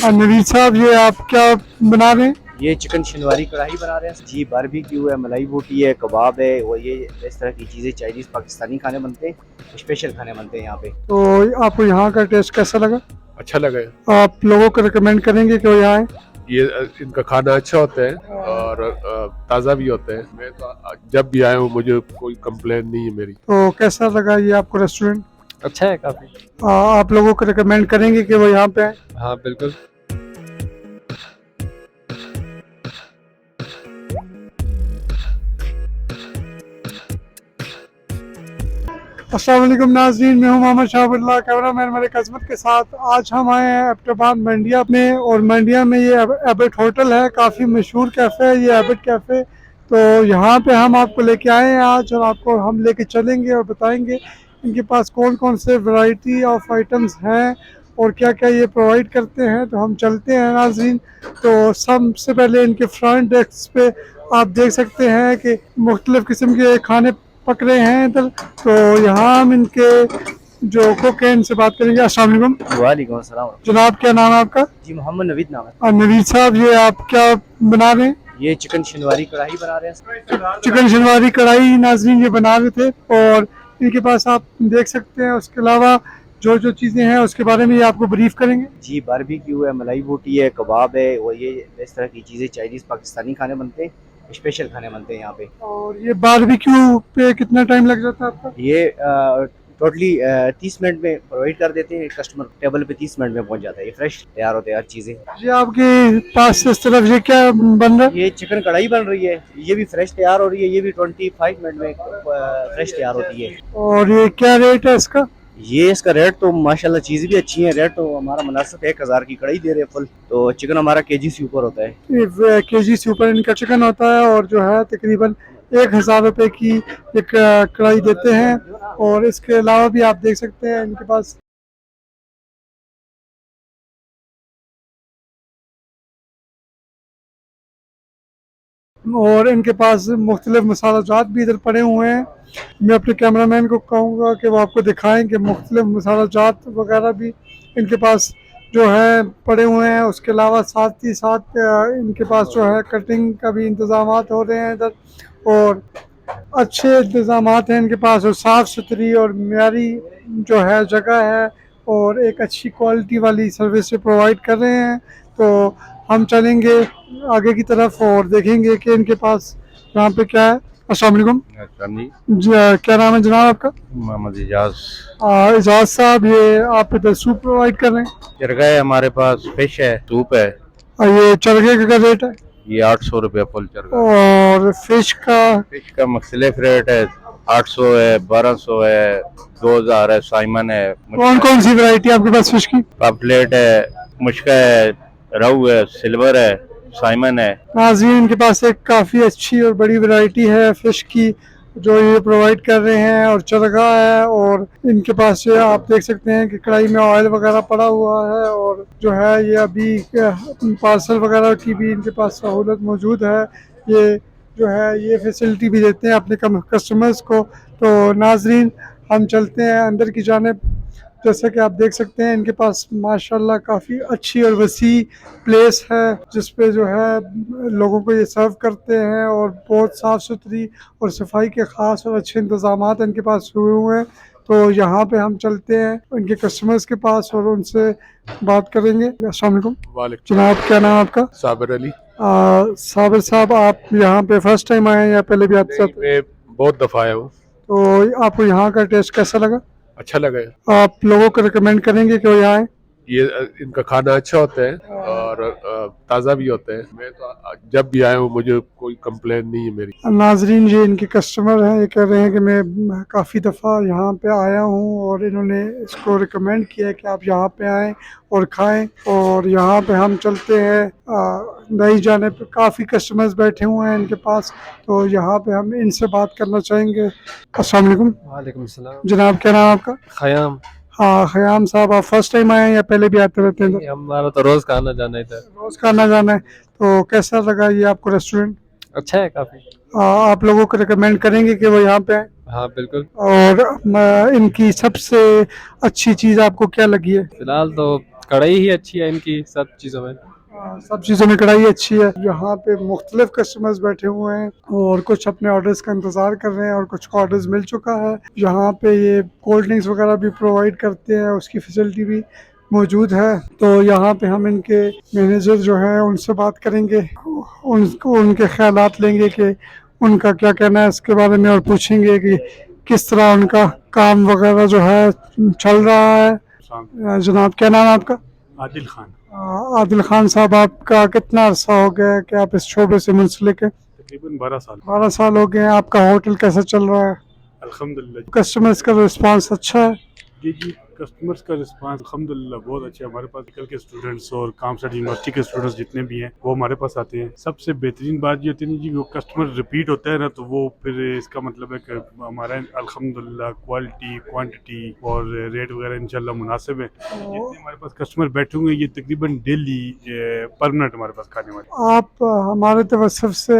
नवीद साहब, ये आप क्या बना रहे हैं? ये चिकन शनवारी कढ़ाई बना रहे हैं जी। बारबेक्यू है, मलाई बोटी है, कबाब है और ये इस तरह की चीज़ें चाइनीज़ पाकिस्तानी खाने बनते हैं, स्पेशल खाने बनते हैं यहाँ पे। तो आपको यहाँ का टेस्ट कैसा लगा? अच्छा लगा। आप लोगों को रिकमेंड करेंगे कि वो यहाँ आए? ये इनका खाना अच्छा होता है और ताज़ा भी होता है। मैं तो जब भी आया हूँ मुझे कोई कंप्लेन नहीं है मेरी। तो कैसा लगा ये आपको रेस्टोरेंट? अच्छा है काफी। आप लोगों को रिकमेंड करेंगे कि वो यहाँ पे आए? हाँ बिल्कुल। अस्सलाम वालेकुम नाज़रीन, मैं हूं मोहम्मद शाहबुल्लाह, कैमरामैन मेरे कस्मत के साथ। आज हम आए हैं एबटाबाद मंडिया में, और मंडिया में ये एबट होटल है, काफ़ी मशहूर कैफ़े है ये एबट कैफ़े। तो यहाँ पे हम आपको लेके आए हैं आज, और आपको हम लेके चलेंगे और बताएंगे इनके पास कौन कौन से वैरायटी ऑफ आइटम्स हैं और क्या क्या ये प्रोवाइड करते हैं। तो हम चलते हैं नाज़रीन। तो सबसे पहले इनके फ्रंट डेस्क पे आप देख सकते हैं कि मुख्तलिफ़ किस्म के खाने पक रहे हैं इधर। तो यहाँ हम इनके जो कुक हैं इनसे बात करेंगे। अस्सलाम वालेकुम। वालेकुम अस्सलाम। जनाब, क्या नाम है आपका? जी मोहम्मद नवीद नाम है। नवीद साहब, ये आप क्या बना रहे हैं? ये चिकन शनवारी कढ़ाई बना रहे हैं। चिकन शनवारी कढ़ाई नाज़रीन ये बना रहे थे, और इनके पास आप देख सकते हैं उसके अलावा जो जो चीज़ें हैं उसके बारे में ये आपको ब्रीफ करेंगे। जी बारबेक्यू है, मलाई बोटी है, कबाब है और ये इस तरह की चीज़ें चाइनीज़ पाकिस्तानी खाने बनते हैं, स्पेशल खाने बनते हैं यहाँ पे। और ये बारबेक्यू पे कितना टाइम लग जाता है आपका? ये टोटली 30 मिनट में प्रोवाइड कर देते हैं, कस्टमर टेबल पे 30 मिनट में पहुंच जाता है। ये फ्रेश तैयार होते हैं हर चीज़ें। ये आपके पास इस तरफ ये क्या बन रहा है? ये चिकन कढ़ाई बन रही है, ये भी फ्रेश तैयार हो रही है। ये भी 25 मिनट में फ्रेश तैयार होती है। और ये क्या रेट है इसका? ये इसका रेट तो माशाल्लाह चीज़ भी अच्छी है, रेट तो हमारा मुनासिब है। 1000 की कढ़ाई दे रहे हैं फुल। तो चिकन हमारा केजी से ऊपर होता है। केजी से ऊपर इनका चिकन होता है, और जो है तकरीबन 1000 रुपए की एक कढ़ाई देते हैं। और इसके अलावा भी आप देख सकते हैं इनके पास मुख्तलिफ मसाला जात भी इधर पड़े हुए हैं। मैं अपने कैमरामैन को कहूँगा कि वो आपको दिखाएं कि मुख्तलिफ मसाला जात वगैरह भी इनके पास जो है पड़े हुए हैं। उसके अलावा साथ ही साथ इनके पास जो है कटिंग का भी इंतज़ाम हो रहे हैं इधर, और अच्छे इंतज़ाम हैं इनके पास, और साफ़ सुथरी और मेयारी जो है जगह है, और एक अच्छी क्वालिटी वाली सर्विस प्रोवाइड कर रहे हैं। तो हम चलेंगे आगे की तरफ और देखेंगे कि इनके पास यहाँ पे क्या है। अस्सलाम वालेकुम जी, क्या नाम है जनाब आपका? मोहम्मद इजाज। एजाज साहब, ये आप इधर सूप प्रोवाइड कर रहे हैं? चरगा है हमारे पास, फिश है, सूप है। ये चरगे का क्या रेट है? ये 800 रुपया फुल चरगा। और फिश का मुख्तलिफ रेट है, 800 है, 1200 है, 2000 है, साइमन है। कौन कौन सी वैरायटी आपके पास फिश की? पापलेट है, मुश्का है, रहू है, सिल्वर है, साइमन है। नाज़रीन, इनके पास एक काफ़ी अच्छी और बड़ी वैरायटी है फिश की जो ये प्रोवाइड कर रहे हैं, और चरगा है। और इनके पास ये आप देख सकते हैं कि कढ़ाई में ऑयल वगैरह पड़ा हुआ है, और जो है ये अभी पार्सल वगैरह की भी इनके पास सहूलत मौजूद है। ये जो है ये फैसिलिटी भी देते हैं अपने कस्टमर्स को। तो नाज़रीन, हम चलते हैं अंदर की जानिब। जैसा कि आप देख सकते हैं इनके पास माशाल्लाह काफ़ी अच्छी और वसी प्लेस है, जिस पे जो है लोगों को ये सर्व करते हैं, और बहुत साफ़ सुथरी और सफाई के ख़ास और अच्छे इंतज़ाम इनके पास हुए हुए हैं। तो यहाँ पे हम चलते हैं इनके कस्टमर्स के पास और उनसे बात करेंगे। अस्सलाम वालेकुम। वालेकुम। जनाब, क्या नाम है आपका? साबिर अली। साबिर साहब, आप यहाँ पे फर्स्ट टाइम आए हैं या पहले भी आपके साथ? मैं बहुत दफ़ा आया हूँ। तो आपको यहाँ का टेस्ट कैसा लगा? अच्छा लगा। आप लोगों को रिकमेंड करेंगे कि वो यहाँ आए? ये इनका खाना अच्छा होता है और ताज़ा भी होता है। मैं तो जब भी आया हूँ मुझे कोई कंप्लेन नहीं है मेरी। नाजरीन, ये इनके कस्टमर हैं, ये कह रहे हैं कि मैं काफ़ी दफ़ा यहाँ पे आया हूँ, और इन्होंने इसको रिकमेंड किया है कि आप यहाँ पे आएँ और खाएं। और यहाँ पे हम चलते हैं नई जाने पे, काफ़ी कस्टमर्स बैठे हुए हैं इनके पास। तो यहाँ पे हम इनसे बात करना चाहेंगे। अस्सलाम वालेकुम। वालेकुम सलाम। जनाब, क्या नाम आपका? खयाम। हाँ खयाम साहब, आप फर्स्ट टाइम आए हैं या पहले भी आते रहते हैं? हमारा तो रोज का आना जाना ही था। रोज़ का आना जाना है। तो कैसा लगा ये आपको रेस्टोरेंट? अच्छा है काफी। आप लोगों को रिकमेंड करेंगे कि वो यहाँ पे आए? हाँ बिल्कुल। और इनकी सबसे अच्छी चीज़ आपको क्या लगी है? फिलहाल तो कढ़ाई ही अच्छी है इनकी सब चीज़ों में। सब चीज़ों में कढ़ाई अच्छी है। यहाँ पे मुख्तलिफ कस्टमर्स बैठे हुए हैं और कुछ अपने ऑर्डर्स का इंतज़ार कर रहे हैं और कुछ का ऑर्डर्स मिल चुका है। यहाँ पे ये कोल्ड ड्रिंक्स वगैरह भी प्रोवाइड करते हैं, उसकी फैसिलिटी भी मौजूद है। तो यहाँ पे हम इनके मैनेजर जो है उनसे बात करेंगे, उनको उनके ख्यालात लेंगे कि उनका क्या कहना है इसके बारे में, और पूछेंगे कि किस तरह उनका काम वगैरह जो है चल रहा है। जनाब, क्या नाम है आपका? आदिल खान। आदिल खान साहब, आपका कितना अरसा हो गया है कि आप इस शोबे से मुंसलिक हैं? तकरीबन 12 साल। 12 साल हो गए हैं। आपका होटल कैसा चल रहा है? अल्हम्दुलिल्लाह। कस्टमर्स का रिस्पांस अच्छा है? जी, कस्टमर्स का रिस्पांस अल्हम्दुलिल्लाह बहुत अच्छा है। हमारे पास निकल के स्टूडेंट्स और कामसट यूनिवर्सिटी के स्टूडेंट्स जितने भी हैं वो हमारे पास आते हैं। सबसे बेहतरीन बात ये होती है जी, वो कस्टमर रिपीट होता है ना, तो वो फिर इसका मतलब है कि हमारा अल्हम्दुलिल्लाह क्वालिटी, क्वांटिटी और रेट वगैरह इंशाल्लाह मुनासिब है। जितने हमारे पास कस्टमर बैठे हुए हैं ये तकरीबन डेली परमानेंट हमारे पास खाने वाले। आप हमारे तरफ से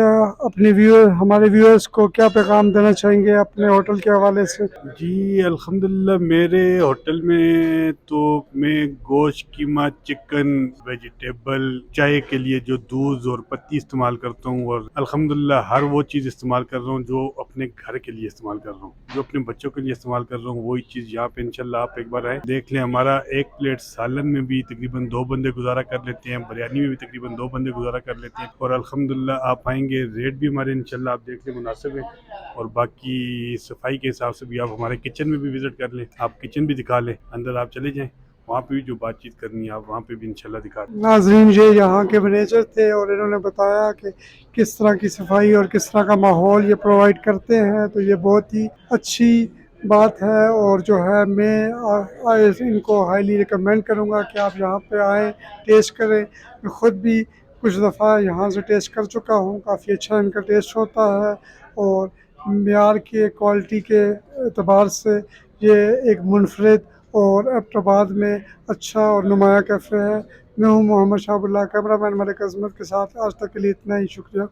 हमारे व्यूअर्स को क्या पैगाम देना चाहेंगे अपने होटल के हवाले से? जी अल्हम्दुलिल्लाह, मेरे होटल में तो मैं गोश्त, कीमा, चिकन, वेजिटेबल, चाय के लिए जो दूध और पत्ती इस्तेमाल करता हूँ, और अल्हम्दुलिल्लाह हर वो चीज़ इस्तेमाल कर रहा हूँ जो अपने घर के लिए इस्तेमाल कर रहा हूँ, जो अपने बच्चों के लिए इस्तेमाल कर रहा हूँ। वही चीज़ यहाँ पे इंशाल्लाह आप एक बार आए देख लें। हमारा एक प्लेट सालन में भी तकरीबन 2 बंदे गुजारा कर लेते हैं, बिरयानी में भी तकरीबन 2 बंदे गुजारा कर लेते हैं। और अल्हम्दुलिल्लाह आप आएंगे, रेट भी हमारे इंशाल्लाह आप देख लें मुनासिब है। और बाकी सफाई के हिसाब से भी आप हमारे किचन में भी विजिट कर लें, आप किचन भी दिखा लें, अंदर आप चले जाएं, वहाँ पे भी जो बातचीत करनी है आप वहाँ पे भी इंशाल्लाह दिखा दें। नाज़रीन, ये यहाँ के मैनेजर थे और इन्होंने बताया कि किस तरह की सफाई और किस तरह का माहौल ये प्रोवाइड करते हैं। तो ये बहुत ही अच्छी बात है और जो है मैं इनको हाईली रिकमेंड करूँगा कि आप यहाँ पे आएँ, टेस्ट करें। मैं ख़ुद भी कुछ दफ़ा यहाँ से टेस्ट कर चुका हूँ, काफ़ी अच्छा इनका टेस्ट होता है और मेयार के क्वालिटी के एतबार से ये एक मुनफरिद और एबटाबाद में अच्छा और नुमाया कैफ़े है। मैं हूँ मोहम्मद शाहबुल्लाह, कैमरामैन मलिक अज़मत के साथ। आज तक के लिए इतना ही, शुक्रिया।